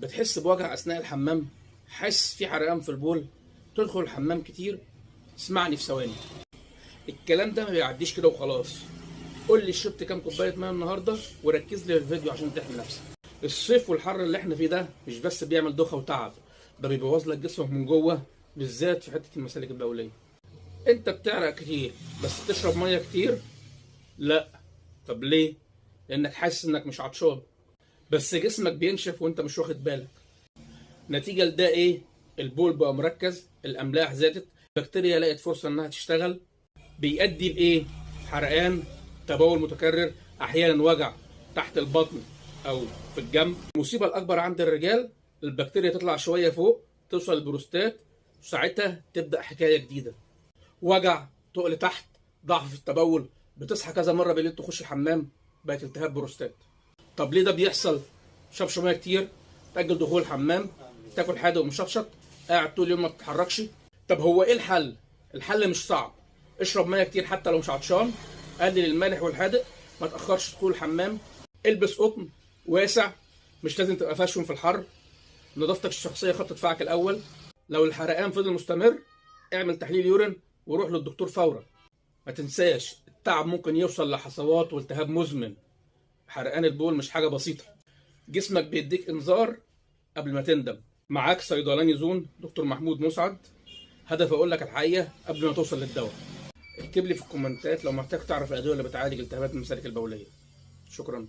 بتحس بوجع اثناء الحمام، حاسس في حرقان في البول، تدخل الحمام كتير، اسمعني في ثواني. الكلام ده ما بيعديش كده وخلاص. قول لي شربت كام كوبايه ميه النهارده وركز لي في الفيديو عشان تحمي نفسك. الصيف والحر اللي احنا فيه ده مش بس بيعمل دوخه وتعب، ده بيبوظ لك جسمك من جوه، بالذات في حته المسالك البوليه. انت بتعرق كتير بس تشرب ميه كتير؟ لا. طب ليه؟ لانك حاسس انك مش عطشان، بس جسمك بينشف وانت مش واخد بالك. نتيجه لده ايه؟ البول بقى مركز، الاملاح زادت، البكتيريا لقت فرصه انها تشتغل، بيؤدي لايه؟ حرقان، تبول متكرر، احيانا وجع تحت البطن او في الجنب. المصيبه الاكبر عند الرجال، البكتيريا تطلع شويه فوق توصل للبروستات، وساعتها تبدا حكايه جديده. وجع، تقل تحت، ضعف في التبول، بتصحى كذا مره بالليل تخش الحمام، بقت التهاب بروستات. طب ليه ده بيحصل؟ شربش ميه كتير، تاجل دخول الحمام، تاكل حادق ومشطشط، قاعد طول اليوم ما بتتحركش. طب هو ايه الحل؟ الحل مش صعب، اشرب ميه كتير حتى لو مش عطشان، قلل المالح والحادق، ما تاخرش دخول الحمام، البس قطن واسع، مش لازم تبقى فاشون في الحر، نظافتك الشخصيه خط دفاعك الاول. لو الحرقان فضل مستمر، اعمل تحليل يورين وروح للدكتور فورا. ما تنساش التعب ممكن يوصل لحصوات والتهاب مزمن. حرقان البول مش حاجه بسيطه، جسمك بيديك انذار قبل ما تندم. معاك صيدلاني زون دكتور محمود مسعد، هدف اقول لك الحقيقه قبل ما توصل للدواء. اكتب لي في الكومنتات لو محتاج تعرف الادويه اللي بتعالج التهابات المسالك البوليه. شكرا.